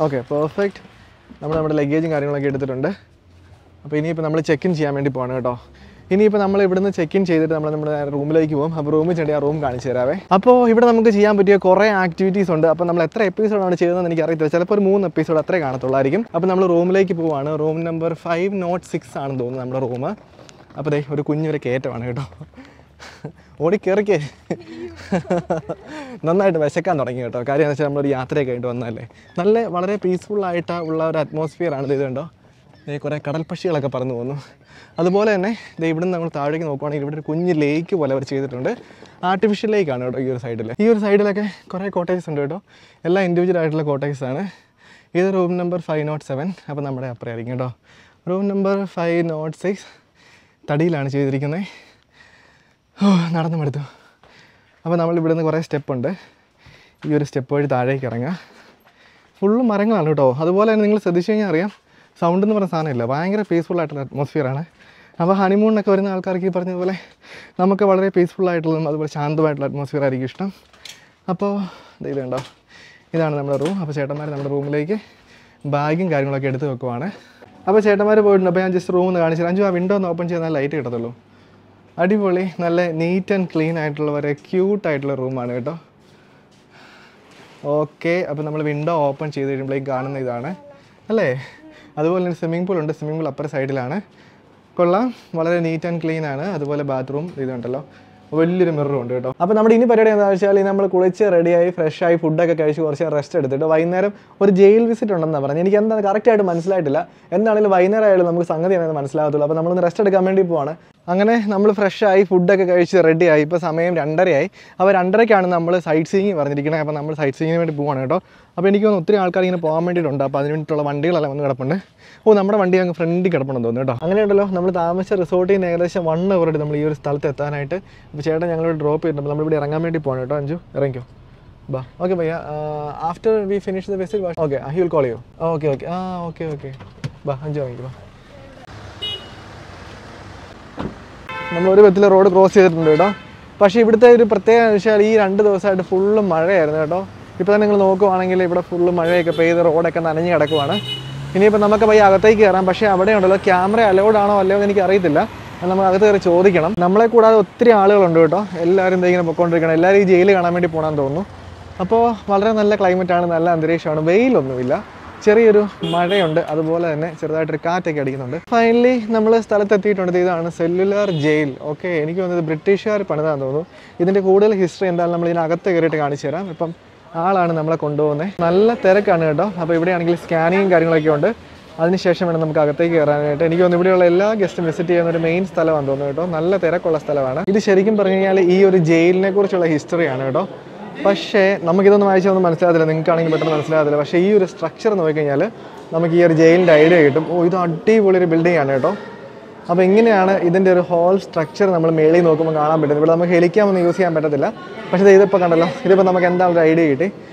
Okay, perfect. നമ്മുടെ ലഗേജും കാര്യങ്ങളൊക്കെ എടുത്തിട്ടുണ്ട്. അപ്പോൾ ഇനിയിപ്പോൾ നമ്മൾ ചെക്ക് ഇൻ ചെയ്യാൻ വേണ്ടി പോകണം കേട്ടോ. ഇനിയിപ്പോൾ നമ്മൾ ഇവിടുന്ന് ചെക്ക് ഇൻ ചെയ്തിട്ട് നമ്മുടെ റൂമിലേക്ക് പോകും. അപ്പോൾ റൂമിൽ ചെടി ആ റൂം കാണിച്ചു തരാവേ. അപ്പോൾ ഇവിടെ നമുക്ക് ചെയ്യാൻ പറ്റിയ കുറേ ആക്ടിവിറ്റീസ് ഉണ്ട്. അപ്പോൾ നമ്മൾ എത്ര എപ്പിസോഡാണ് ചെയ്തതെന്ന് എനിക്ക് അറിയത്തില്ല, ചിലപ്പോൾ ഒരു 3 എപ്പിസോഡ് അത്രേ കാണത്തുള്ളായിരിക്കും. അപ്പോൾ നമ്മൾ റൂമിലേക്ക് പോവുകയാണ്. റൂം നമ്പർ 506 ആണെന്ന് തോന്നുന്നു നമ്മുടെ റൂം. അപ്പോൾ ദേ ഒരു കുഞ്ഞൊരു കയറ്റമാണ് കേട്ടോ. ഓടി കയറിക്കേ. നന്നായിട്ട് വിശക്കാൻ തുടങ്ങി കേട്ടോ. കാര്യം എന്ന് വെച്ചാൽ നമ്മളൊരു യാത്രയൊക്കെ ആയിട്ട് വന്നതല്ലേ. വളരെ പീസ്ഫുള്ളായിട്ട് ഉള്ള ഒരു അറ്റ്മോസ്ഫിയറാണ് ഇത് കണ്ടോ. കുറേ കടൽ പക്ഷികളൊക്കെ പറന്നു പോകുന്നു. അതുപോലെ തന്നെ ഇവിടെ നിന്ന് നമ്മൾ താഴേക്ക് നോക്കുവാണെങ്കിൽ ഇവിടെ ഒരു കുഞ്ഞ് ലേക്ക് പോലെ അവർ ചെയ്തിട്ടുണ്ട്. ആർട്ടിഫിഷ്യൽ ലേക്കാണ് കേട്ടോ ഈ ഒരു സൈഡിലൊക്കെ കുറേ കോട്ടേജസ് ഉണ്ട് കേട്ടോ. എല്ലാം ഇൻഡിവിജ്വൽ ആയിട്ടുള്ള കോട്ടേജസാണ്. ഇത് റൂം നമ്പർ 507. അപ്പോൾ നമ്മുടെ അപ്പുറമായിരിക്കും കേട്ടോ. റൂം നമ്പർ 506 തടിയിലാണ് ചെയ്തിരിക്കുന്നത്. നടന്നു മടുത്തു. അപ്പോൾ നമ്മളിവിടെ നിന്ന് കുറേ സ്റ്റെപ്പുണ്ട്. ഈ ഒരു സ്റ്റെപ്പ് വഴി താഴേക്ക് ഇറങ്ങുക. ഫുള്ളും മരങ്ങളാണ് കേട്ടോ. അതുപോലെ തന്നെ നിങ്ങൾ ശ്രദ്ധിച്ചു കഴിഞ്ഞാൽ അറിയാം, സൗണ്ട് എന്ന് പറഞ്ഞ സാധനമില്ല. ഭയങ്കര പീസ്ഫുള്ളായിട്ടുള്ള അറ്റ്മോസ്ഫിയറാണ്. അപ്പോൾ ഹണിമൂണിനൊക്കെ വരുന്ന ആൾക്കാർക്ക് ഈ പറഞ്ഞതുപോലെ നമുക്ക് വളരെ പീസ്ഫുള്ളായിട്ടുള്ളതും അതുപോലെ ശാന്തമായിട്ടുള്ള അറ്റ്മോസ്ഫിയർ ആയിരിക്കും ഇഷ്ടം. അപ്പോൾ ഇതുണ്ടോ, ഇതാണ് നമ്മുടെ റൂം. അപ്പോൾ ചേട്ടന്മാർ നമ്മുടെ റൂമിലേക്ക് ബാഗും കാര്യങ്ങളൊക്കെ എടുത്ത് വെക്കുവാണ്. അപ്പോൾ ചേട്ടന്മാർ പോയിട്ടുണ്ട്. അപ്പോൾ ഞാൻ ജസ്റ്റ് റൂം ഒന്ന് കാണിച്ചു. 5 ആ വിൻഡോ ഒന്ന് ഓപ്പൺ ചെയ്താൽ ലൈറ്റ് കിട്ടത്തുള്ളൂ. അടിപൊളി, നല്ല നീറ്റ് ആൻഡ് ക്ലീൻ ആയിട്ടുള്ള വളരെ ക്യൂട്ടായിട്ടുള്ള റൂമാണ് കേട്ടോ. ഓക്കെ, അപ്പോൾ നമ്മൾ വിൻഡോ ഓപ്പൺ ചെയ്ത് കഴിയുമ്പോഴേക്കും കാണുന്ന ഇതാണ് അല്ലേ. അതുപോലെ തന്നെ സ്വിമ്മിംഗ് പൂൾ ഉണ്ട്. സ്വിമ്മിംഗ് പൂൾ അപ്പുറ സൈഡിലാണ്. കൊള്ളാം, വളരെ നീറ്റ് ആൻഡ് ക്ലീൻ ആണ്. അതുപോലെ ബാത്റൂം ഇതുണ്ടല്ലോ, വലിയൊരു മിററും ഉണ്ട് കേട്ടോ. അപ്പോൾ നമ്മുടെ ഇനി പരിപാടി എന്താണെന്ന് വെച്ചാൽ നമ്മൾ കുളിച്ച് റെഡിയായി ഫ്രഷായി ഫുഡൊക്കെ കഴിച്ച് കുറച്ച് റെസ്റ്റ് എടുത്തിട്ട് വൈകുന്നേരം ഒരു ജയിൽ വിസിറ്റ് ഉണ്ടെന്നാണ് പറഞ്ഞത്. എനിക്ക് എന്താണ് കറക്റ്റായിട്ട് മനസ്സിലായിട്ടില്ല. എന്താണെങ്കിലും വൈകുന്നേരം ആയാലും നമുക്ക് സംഗതി എന്താണെന്ന് മനസ്സിലാകത്തുള്ളൂ. അപ്പോൾ നമ്മളൊന്ന് റെസ്റ്റ് എടുക്കാൻ വേണ്ടി പോവാണ്. അങ്ങനെ നമ്മൾ ഫ്രഷായി ഫുഡൊക്കെ കഴിച്ച് റെഡിയായി. ഇപ്പോൾ സമയം 2:30 അപ്പോൾ 2:30 നമ്മൾ സൈറ്റ് സീയിങ് പറഞ്ഞിരിക്കുന്നത്. അപ്പോൾ നമ്മൾ സൈറ്റ് സീയിങ്ങിന് വേണ്ടി പോവാണ് കേട്ടോ. അപ്പോൾ എനിക്ക് തോന്നുന്നു ഒത്തിരി ആൾക്കാർ ഇങ്ങനെ പോകാൻ വേണ്ടിയിട്ടുണ്ട്. അപ്പോൾ അതിന് വേണ്ടിയിട്ടുള്ള വണ്ടികളെല്ലാം വന്ന് കിടപ്പുണ്ട്. നമ്മുടെ വണ്ടി അങ്ങ് ഫ്രണ്ടിൽ കിടപ്പുണ്ടെന്ന് തോന്നുന്നു കേട്ടോ. അങ്ങനെയുണ്ടല്ലോ, നമ്മൾ താമസിച്ച റിസോർട്ടിൽ നിന്ന് ഏകദേശം 1 hour നമ്മൾ ഈ ഒരു സ്ഥലത്ത് എത്താനായിട്ട്. അപ്പോൾ ചേട്ടൻ ഞങ്ങളോട് ഡ്രോപ്പ് ചെയ്തിട്ടുണ്ട്. നമ്മളിവിടെ ഇറങ്ങാൻ വേണ്ടി പോകണം കേട്ടോ. അഞ്ചു ഇറങ്ങിക്കോ, ബാ. ഓക്കെ ഭയ്യ, after we finish the visit okay he will call you. Okay okay ബാ. അഞ്ചു ഇറങ്ങിക്കോ. നമ്മളൊരു വിധത്തിൽ റോഡ് ക്രോസ് ചെയ്തിട്ടുണ്ട് കേട്ടോ. പക്ഷേ ഇവിടുത്തെ ഒരു പ്രത്യേകത എന്ന് വെച്ചാൽ ഈ 2 ദിവസമായിട്ട് ഫുള്ള് മഴയായിരുന്നു കേട്ടോ. ഇപ്പോൾ തന്നെ നിങ്ങൾ നോക്കുവാണെങ്കിൽ ഇവിടെ ഫുള്ള് മഴയൊക്കെ പെയ്ത് റോഡൊക്കെ നനഞ്ഞ് കിടക്കുവാണ്. ഇനിയിപ്പോൾ നമുക്ക് പോയി അകത്തേക്ക് കയറാം. പക്ഷേ അവിടെ ഉണ്ടല്ലോ ക്യാമറ അലൗഡ് ആണോ അല്ലയോ എന്ന് എനിക്ക് അറിയത്തില്ല. നമ്മൾ അകത്ത് കയറി ചോദിക്കണം. നമ്മളെ കൂടാതെ ഒത്തിരി ആളുകളുണ്ട് കേട്ടോ. എല്ലാവരും ഇങ്ങനെ പൊയ്ക്കൊണ്ടിരിക്കണം. എല്ലാവരും ഈ ജയിൽ കാണാൻ വേണ്ടി പോകണമെന്ന് തോന്നുന്നു. അപ്പോൾ വളരെ നല്ല ക്ലൈമറ്റാണ്, നല്ല അന്തരീക്ഷമാണ്, വെയിലൊന്നുമില്ല, ചെറിയൊരു മഴയുണ്ട്, അതുപോലെ തന്നെ ചെറുതായിട്ടൊരു കാറ്റൊക്കെ അടിക്കുന്നുണ്ട്. ഫൈനലി നമ്മൾ സ്ഥലത്തെത്തിയിട്ടുണ്ട്. ഇതാണ് സെല്ലുലാർ ജയിൽ. ഓക്കെ, എനിക്ക് തോന്നുന്നത് ബ്രിട്ടീഷുകാർ പണിതാന്ന് തോന്നുന്നു. ഇതിൻ്റെ കൂടുതൽ ഹിസ്റ്ററി എന്തായാലും നമ്മൾ ഇതിനകത്ത് കയറിയിട്ട് കാണിച്ചു തരാം. ഇപ്പം ആളാണ് നമ്മളെ കൊണ്ടുപോകുന്നത്. നല്ല തിരക്കാണ് കേട്ടോ. അപ്പോൾ ഇവിടെയാണെങ്കിൽ സ്കാനിങ്ങും കാര്യങ്ങളൊക്കെ ഉണ്ട്. അതിനുശേഷം വേണം നമുക്ക് അകത്തേക്ക് കയറാനായിട്ട്. എനിക്ക് തോന്നുന്നു ഇവിടെയുള്ള എല്ലാ ഗസ്റ്റും വിസിറ്റ് ചെയ്യുന്ന ഒരു മെയിൻ സ്ഥലമാണെന്ന് തോന്നുന്നു കേട്ടോ. നല്ല തിരക്കുള്ള സ്ഥലമാണ് ഇത്. ശരിക്കും പറഞ്ഞു കഴിഞ്ഞാൽ ഈ ഒരു ജയിലിനെ കുറിച്ചുള്ള ഹിസ്റ്ററിയാണ് കേട്ടോ. പക്ഷേ നമുക്കിതൊന്നും വായിച്ചൊന്നും മനസ്സിലാകത്തില്ല, നിങ്ങൾക്കാണെങ്കിൽ പെട്ടെന്ന് മനസ്സിലാകത്തില്ല. പക്ഷേ ഈ ഒരു സ്ട്രക്ചർ നോക്കിക്കഴിഞ്ഞാൽ നമുക്ക് ഈ ഒരു ജയിലിൻ്റെ ഐഡിയ കിട്ടും. ഇത് അടിപൊളിയൊരു ബിൽഡിംഗ് ആണ് കേട്ടോ. അപ്പോൾ ഇങ്ങനെയാണ് ഇതിൻ്റെ ഒരു ഹോൾ സ്ട്രക്ചർ നമ്മൾ മേളിൽ നോക്കുമ്പോൾ കാണാൻ പറ്റുന്നത്. ഇവിടെ നമുക്ക് ഹെലിക്യാമൊന്നും യൂസ് ചെയ്യാൻ പറ്റത്തില്ല. പക്ഷേ ഇതിപ്പോൾ കണ്ടല്ലോ, ഇതിപ്പോൾ നമുക്ക് എന്താണൊരു ഐഡിയ കിട്ടി.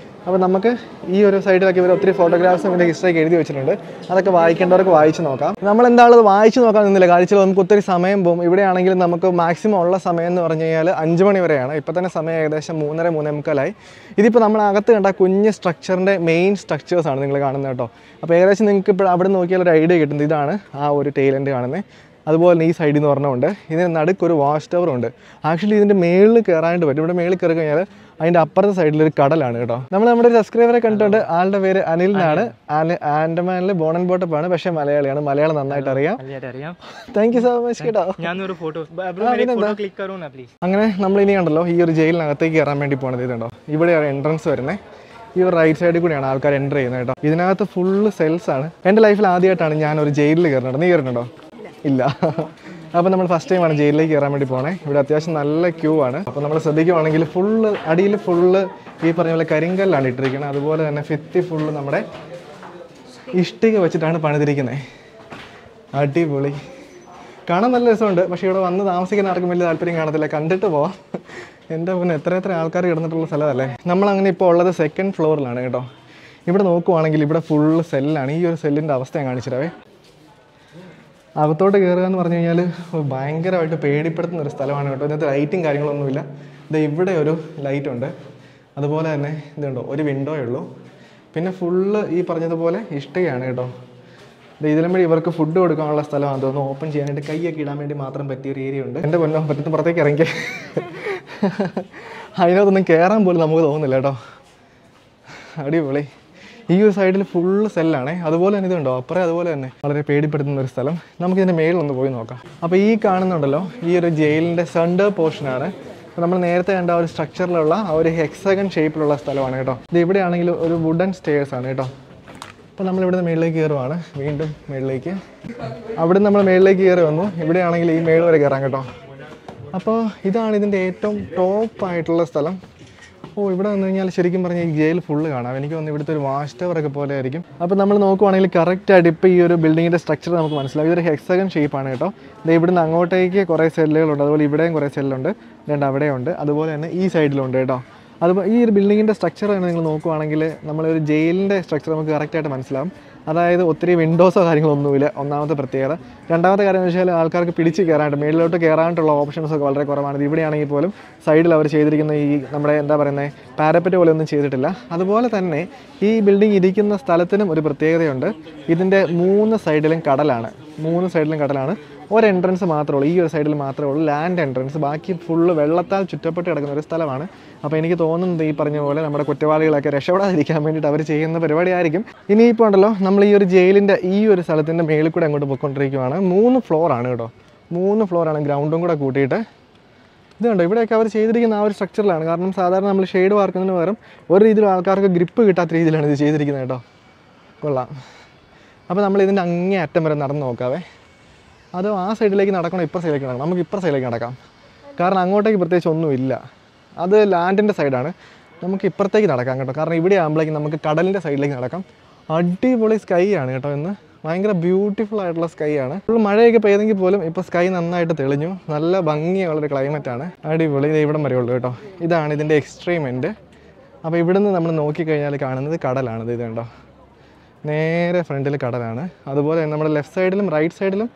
അപ്പോൾ നമുക്ക് ഈ ഒരു സൈഡിലൊക്കെ ഇവർ ഒത്തിരി ഫോട്ടോഗ്രാഫ്സും ഇതിൻ്റെ ഹിസ്റ്ററിയൊക്കെ എഴുതി വെച്ചിട്ടുണ്ട്. അതൊക്കെ വായിക്കേണ്ടവർക്ക് വായിച്ച് നോക്കാം. നമ്മളെന്താണത് വായിച്ച് നോക്കാൻ നിന്നില്ല, കാഴ്ചയിൽ നമുക്ക് ഒത്തിരി സമയം പോകും. ഇവിടെയാണെങ്കിലും നമുക്ക് മാക്സിമം ഉള്ള സമയം എന്ന് പറഞ്ഞു കഴിഞ്ഞാൽ 5 മണി വരെയാണ്. ഇപ്പോൾ തന്നെ സമയം ഏകദേശം 3:30, 3:45. ഇതിപ്പോൾ നമ്മൾ അകത്ത് കണ്ട കുഞ്ഞ് സ്ട്രക്ചറിൻ്റെ മെയിൻ സ്ട്രക്ചേഴ്സാണ് നിങ്ങൾ കാണുന്നത് കേട്ടോ. അപ്പോൾ ഏകദേശം നിങ്ങൾക്ക് ഇപ്പോൾ അവിടെ നോക്കിയാൽ ഒരു ഐഡിയ കിട്ടുന്നത്. ഇതാണ് ആ ഒരു ടൈലൻഡ് കാണുന്നത്. അതുപോലെ ഈ സൈഡിൽ നിന്ന് പറഞ്ഞുകൊണ്ട് ഇതിന് നടുക്കൊരു വാച്ച് ടവറുണ്ട്. ആക്ച്വലി ഇതിൻ്റെ മേളിൽ കയറാനായിട്ട് പറ്റും. ഇവിടെ മേളിൽ കയറി കഴിഞ്ഞാൽ അതിൻ്റെ അപ്പുറത്തെ സൈഡിലൊരു കടലാണ് കേട്ടോ. നമ്മുടെ ഒരു സബ്സ്ക്രൈബറെ കണ്ടിട്ടുണ്ട്. ആളുടെ പേര് അനിൽ എന്നാണ്. ആൻഡമാനിൽ ബോൺ ആൻഡ് ബോട്ടപ്പ് ആണ്, പക്ഷേ മലയാളിയാണ്. മലയാളം നന്നായിട്ട് അറിയാം. താങ്ക് യു സോ മച്ച് കേട്ടോ. അങ്ങനെ നമ്മൾ ഇനി കണ്ടല്ലോ ഈ ഒരു ജയിലിനകത്തേക്ക് കയറാൻ വേണ്ടി പോകണത്. ഇതുണ്ടോ, ഇവിടെയാണ് എൻട്രൻസ് വരുന്നത്. ഈ ഒരു റൈറ്റ് സൈഡിൽ കൂടിയാണ് ആൾക്കാർ എൻ്റർ ചെയ്യുന്നത് കേട്ടോ. ഇതിനകത്ത് ഫുള്ള് സെൽസ് ആണ്. എൻ്റെ ലൈഫിൽ ആദ്യമായിട്ടാണ് ഞാൻ ഒരു ജയിലിൽ കയറുന്നത്. നീ കയറുന്നുണ്ടോ? ഇല്ല. അപ്പോൾ നമ്മൾ ഫസ്റ്റ് ടൈമാണ് ജയിലിലേക്ക് കയറാൻ വേണ്ടി പോണേ. ഇവിടെ അത്യാവശ്യം നല്ല ക്യൂ ആണ്. അപ്പോൾ നമ്മൾ ശ്രദ്ധിക്കുവാണെങ്കിൽ ഫുള്ള് അടിയിൽ ഫുള്ള് ഈ പറഞ്ഞ പോലെ കരിങ്കല്ലാണ് ഇട്ടിരിക്കുന്നത്. അതുപോലെ തന്നെ ഭിത്തി ഫുള്ള് നമ്മുടെ ഇഷ്ടിക വെച്ചിട്ടാണ് പണിതിരിക്കുന്നത്. അടിപൊളി, കാണാൻ നല്ല രസമുണ്ട്. പക്ഷേ ഇവിടെ വന്ന് താമസിക്കാൻ ആർക്കും വലിയ താല്പര്യം കാണത്തില്ല. കണ്ടിട്ട് പോവാം. എൻ്റെ മുന്നേ എത്ര ആൾക്കാർ കിടന്നിട്ടുള്ള സ്ഥലമല്ലേ. നമ്മളങ്ങനെ ഇപ്പോൾ ഉള്ളത് സെക്കൻഡ് ഫ്ലോറിലാണ് കേട്ടോ. ഇവിടെ നോക്കുവാണെങ്കിൽ ഇവിടെ ഫുള്ള് സെല്ലാണ്. ഈ ഒരു സെല്ലിൻ്റെ അവസ്ഥ ഞാൻ കാണിച്ചിട്ടവേ. അകത്തോട്ട് കയറുക എന്ന് പറഞ്ഞു കഴിഞ്ഞാൽ ഭയങ്കരമായിട്ട് പേടിപ്പെടുത്തുന്ന ഒരു സ്ഥലമാണ് കേട്ടോ. ഇതിനകത്ത് ലൈറ്റും കാര്യങ്ങളൊന്നുമില്ല. ഇത് ഇവിടെ ഒരു ലൈറ്റുണ്ട്. അതുപോലെ തന്നെ ഇതുണ്ടോ, ഒരു വിൻഡോയേ ഉള്ളൂ. പിന്നെ ഫുള്ള് ഈ പറഞ്ഞതുപോലെ ഇഷ്ടികയാണ് കേട്ടോ. ഇതിലും വഴി ഇവർക്ക് ഫുഡ് കൊടുക്കാനുള്ള സ്ഥലമാണ് തോന്നുന്നു. ഓപ്പൺ ചെയ്യാനായിട്ട് കൈയൊക്കെ ഇടാൻ വേണ്ടി മാത്രം പറ്റിയൊരു ഏരിയ ഉണ്ട്. എൻ്റെ പൊന്നോ, പറ്റുന്ന പുറത്തേക്ക് ഇറങ്ങി. അതിനകത്തൊന്നും കയറാൻ പോലും നമുക്ക് തോന്നുന്നില്ല കേട്ടോ. അടിപൊളി. ഈ ഒരു സൈഡിൽ ഫുള്ള് സെല്ലാണ്. അതുപോലെ തന്നെ ഇതുണ്ടോ അപ്പുറം, അതുപോലെ തന്നെ വളരെ പേടിപ്പെടുത്തുന്ന ഒരു സ്ഥലം. നമുക്കിതിൻ്റെ മേളിലൊന്ന് പോയി നോക്കാം. അപ്പോൾ ഈ കാണുന്നുണ്ടല്ലോ, ഈ ഒരു ജയിലിൻ്റെ സെൻറ്റർ പോർഷനാണ്. നമ്മൾ നേരത്തെ കണ്ട ഒരു സ്ട്രക്ചറിലുള്ള ആ ഒരു ഹെക്സഗൺ ഷേപ്പിലുള്ള സ്ഥലമാണ് കേട്ടോ. ഇത് ഇവിടെയാണെങ്കിൽ ഒരു വുഡൻ സ്റ്റെയർസ് ആണ് കേട്ടോ. അപ്പോൾ നമ്മളിവിടുന്ന് മേളിലേക്ക് കയറുവാണ്. വീണ്ടും മേളിലേക്ക്. അവിടെ നമ്മൾ മേളിലേക്ക് കയറി വന്നു. ഇവിടെയാണെങ്കിൽ ഈ മേൾ വരെ കയറാം കേട്ടോ. അപ്പോൾ ഇതാണ് ഇതിൻ്റെ ഏറ്റവും ടോപ്പായിട്ടുള്ള സ്ഥലം. ഇവിടെ വന്നു കഴിഞ്ഞാൽ ശരിക്കും പറഞ്ഞാൽ ഈ ജയിൽ ഫുള്ള് കാണാം. എനിക്ക് തോന്നുന്നു ഇവിടുത്തെ ഒരു വാച്ച് ടവറൊക്കെ പോലെ ആയിരിക്കും. അപ്പോൾ നമ്മൾ നോക്കുവാണെങ്കിൽ കറക്റ്റായിട്ട് ഇപ്പോൾ ഈ ഒരു ബിൽഡിങ്ങിൻ്റെ സ്ട്രക്ചർ നമുക്ക് മനസ്സിലാവും. ഇതൊരു ഹെക്സഗൺ ഷേപ്പാണ് കേട്ടോ. ഇവിടുന്ന് അങ്ങോട്ടേക്ക് കുറേ സെല്ലുകളുണ്ട്. അതുപോലെ ഇവിടെയും കുറേ സെല്ലുണ്ട്. രണ്ട് അവിടെയുണ്ട്. അതുപോലെ തന്നെ ഈ സൈഡിലുണ്ട് കേട്ടോ. അതുപോലെ ഈ ഒരു ബിൽഡിങ്ങിൻ്റെ സ്ട്രക്ചർ നിങ്ങൾ നോക്കുവാണെങ്കിൽ നമ്മളൊരു ജയിലിൻ്റെ സ്ട്രക്ചർ നമുക്ക് കറക്റ്റായിട്ട് മനസ്സിലാവും. അതായത് ഒത്തിരി വിൻഡോസോ കാര്യങ്ങളൊന്നുമില്ല, ഒന്നാമത്തെ പ്രത്യേകത. രണ്ടാമത്തെ കാര്യം എന്ന് വെച്ചാൽ ആൾക്കാർക്ക് പിടിച്ച് കയറാനായിട്ട്, മേളിലോട്ട് കയറാനായിട്ടുള്ള ഓപ്ഷൻസൊക്കെ വളരെ കുറവാണ്. ഇവിടെയാണെങ്കിൽ പോലും സൈഡിൽ അവർ ചെയ്തിരിക്കുന്ന ഈ നമ്മുടെ എന്താ പറയുന്നത് പാരപ്പറ്റ് പോലെ ഒന്നും ചെയ്തിട്ടില്ല. അതുപോലെ തന്നെ ഈ ബിൽഡിംഗ് ഇരിക്കുന്ന സ്ഥലത്തിനും ഒരു പ്രത്യേകതയുണ്ട്. ഇതിൻ്റെ 3 സൈഡിലും കടലാണ്. 3 സൈഡിലും കടലാണ്. ഒരു എൻട്രൻസ് മാത്രമേ ഉള്ളൂ. ഈ ഒരു സൈഡിൽ മാത്രമേ ഉള്ളൂ ലാൻഡ് എൻട്രൻസ്. ബാക്കി ഫുള്ള് വെള്ളത്താൽ ചുറ്റപ്പെട്ട് കിടക്കുന്ന ഒരു സ്ഥലമാണ്. അപ്പോൾ എനിക്ക് തോന്നുന്നത് ഈ പറഞ്ഞ പോലെ നമ്മുടെ കുറ്റവാളികളൊക്കെ രക്ഷപ്പെടാതിരിക്കാൻ വേണ്ടിയിട്ട് അവർ ചെയ്യുന്ന പരിപാടിയായിരിക്കും. ഇനിയിപ്പോൾ ഉണ്ടല്ലോ, നമ്മൾ ഈ ഒരു ജയിലിൻ്റെ ഈ ഒരു സ്ഥലത്തിൻ്റെ മേളിൽ കൂടെ അങ്ങോട്ട് പോയിക്കൊണ്ടിരിക്കുകയാണ്. 3 ഫ്ലോറാണ് കേട്ടോ. 3 ഫ്ലോറാണ്, ഗ്രൗണ്ടും കൂടെ കൂട്ടിയിട്ട്. ഇതുണ്ട് ഇവിടെയൊക്കെ അവർ ചെയ്തിരിക്കുന്ന ആ ഒരു സ്ട്രക്ചറിലാണ്. കാരണം സാധാരണ നമ്മൾ ഷെയ്ഡ് വാർക്കുന്നതിന് പകരം ഒരു രീതിയിൽ ആൾക്കാർക്ക് ഗ്രിപ്പ് കിട്ടാത്ത രീതിയിലാണ് ഇത് ചെയ്തിരിക്കുന്നത് കേട്ടോ. കൊള്ളാം. അപ്പോൾ നമ്മൾ ഇതിൻ്റെ അങ്ങേ അറ്റം വരെ നടന്ന് നോക്കാവേ. അതോ ആ സൈഡിലേക്ക് നടക്കണം, ഇപ്പുറ സൈഡിലേക്ക് നടക്കണം? നമുക്ക് ഇപ്പുറ സൈഡിലേക്ക് നടക്കാം. കാരണം അങ്ങോട്ടേക്ക് പ്രത്യേകിച്ച് ഒന്നുമില്ല. അത് ലാൻഡിൻ്റെ സൈഡാണ്. നമുക്ക് ഇപ്പുറത്തേക്ക് നടക്കാം കേട്ടോ. കാരണം ഇവിടെ ആകുമ്പോഴേക്കും നമുക്ക് കടലിൻ്റെ സൈഡിലേക്ക് നടക്കാം. അടിപൊളി സ്കൈ ആണ് കേട്ടോ. ഇന്ന് ഭയങ്കര ബ്യൂട്ടിഫുൾ ആയിട്ടുള്ള സ്കൈ ആണ്. ഫുൾ മഴയൊക്കെ പെയ്തെങ്കിൽ പോലും ഇപ്പോൾ സ്കൈ നന്നായിട്ട് തെളിഞ്ഞു. നല്ല ഭംഗിയുള്ളൊരു ക്ലൈമറ്റാണ്. അടിപൊളി. ഇത് ഇവിടം വരെ ഉള്ളൂ കേട്ടോ. ഇതാണ് ഇതിൻ്റെ എക്സ്ട്രീം എൻഡ്. അപ്പോൾ ഇവിടുന്ന് നമ്മൾ നോക്കിക്കഴിഞ്ഞാൽ കാണുന്നത് കടലാണ്. ഇത് കണ്ടോ, നേരെ ഫ്രണ്ടിൽ കടലാണ്. അതുപോലെ തന്നെ നമ്മുടെ ലെഫ്റ്റ് സൈഡിലും റൈറ്റ് സൈഡിലും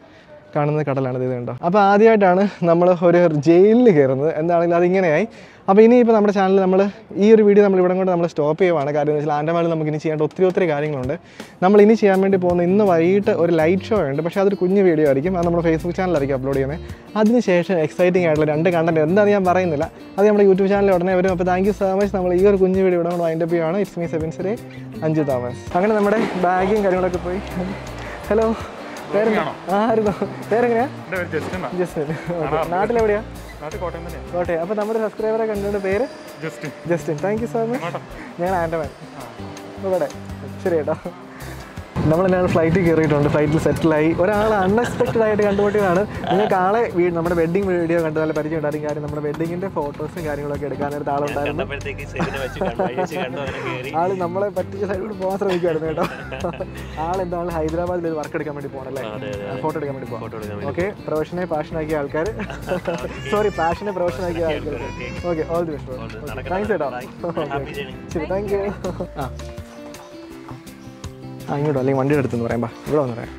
കാണുന്നത് കടലാണ്. ഇത് കണ്ടോ. അപ്പോൾ ആദ്യമായിട്ടാണ് നമ്മൾ ഒരു ജയിലിൽ കയറുന്നത്. എന്താണെങ്കിലും അതിങ്ങനെയായി. അപ്പോൾ ഇനിയിപ്പോൾ നമ്മുടെ ചാനൽ നമ്മൾ ഈ ഒരു വീഡിയോ നമ്മൾ ഇവിടെ കൊണ്ട് നമ്മൾ സ്റ്റോപ്പ് ചെയ്യുവാണ്. കാര്യം എന്ന് വെച്ചാൽ ആൻഡമാനിൽ നമുക്ക് ഇനി ചെയ്യേണ്ട ഒത്തിരി കാര്യങ്ങളുണ്ട്. നമ്മൾ ഇനി ചെയ്യാൻ വേണ്ടി പോകുന്ന ഇന്ന് വൈകിട്ട് ഒരു ലൈറ്റ് ഷോ ഉണ്ട്. പക്ഷേ അതൊരു കുഞ്ഞു വീഡിയോ ആയിരിക്കും. അത് നമ്മുടെ ഫേസ്ബുക്ക് ചാനലായിരിക്കും അപ്ലോഡ് ചെയ്യുന്നത്. അതിനുശേഷം എക്സൈറ്റിംഗ് ആയിട്ടുള്ള 2 കണ്ടന്റ് എന്താണെന്ന് ഞാൻ പറയുന്നില്ല. അത് നമ്മുടെ യൂട്യൂബ് ചാനലിൽ ഉടനെ വരും. അപ്പോൾ താങ്ക് യു സോ മച്ച്. നമ്മൾ ഈ ഒരു കുഞ്ഞു വീഡിയോ ഇവിടെ കൊണ്ട് വൈൻഡപ്പ് ചെയ്യുകയാണ്. ഇറ്റ്സ് മീ സെബിൻസിലെ അഞ്ജു തോമസ്. അങ്ങനെ നമ്മുടെ ബാഗും കാര്യങ്ങളൊക്കെ പോയി. ഹലോ, ആയിരുന്നോ? പേരെങ്ങനെയാ? ജസ്റ്റിൻ. നാട്ടിലെവിടെയാ? കോട്ടയം. അപ്പോൾ നമ്മുടെ സബ്സ്ക്രൈബറെ കണ്ടുകൊണ്ട് പേര് Justin. Thank you so much. ഞങ്ങൾ ആൻഡമാൻ ഇവിടെ. ശരി കേട്ടോ. നമ്മളെല്ലാം ഫ്ലൈറ്റിൽ കയറിയിട്ടുണ്ട്. ഫ്ലൈറ്റിൽ സെറ്റിലായി. ഒരാൾ അൺഎക്സ്പെക്റ്റഡ് ആയിട്ട് കണ്ടുപിട്ടിയതാണ്. നിങ്ങൾക്ക് ആളെ നമ്മുടെ വെഡിങ് വീഡിയോ കണ്ട് നല്ല പരിചയം ഉണ്ടായിരിക്കും. കാര്യം നമ്മുടെ വെഡിങ്ങിൻ്റെ ഫോട്ടോസും കാര്യങ്ങളൊക്കെ എടുക്കാനായിട്ട് ആളുണ്ടായിരുന്നു. ആൾ നമ്മളെ പറ്റിച്ച സൈഡിലോട്ട് പോകാൻ ശ്രമിക്കുമായിരുന്നു കേട്ടോ. ആളെന്താണ് ഹൈദരാബാദിൽ ഒരു വർക്ക് എടുക്കാൻ വേണ്ടി പോകണല്ലേ, ഫോട്ടോ എടുക്കാൻ വേണ്ടി പോകാം. ഓക്കെ, പ്രൊഫഷനെ പാഷനാക്കിയ ആൾക്കാർ, സോറി പാഷനെ പ്രൊഫഷനാക്കിയ ആൾക്കാർ. Okay, all the best. Thanks കേട്ടോ. ശരി, താങ്ക് യു. ഇങ്ങോട്ടോ, അല്ലെങ്കിൽ വണ്ടിയുടെ അടുത്തെന്ന് പറയാം. ഇവിടെ വന്നു പറയാം.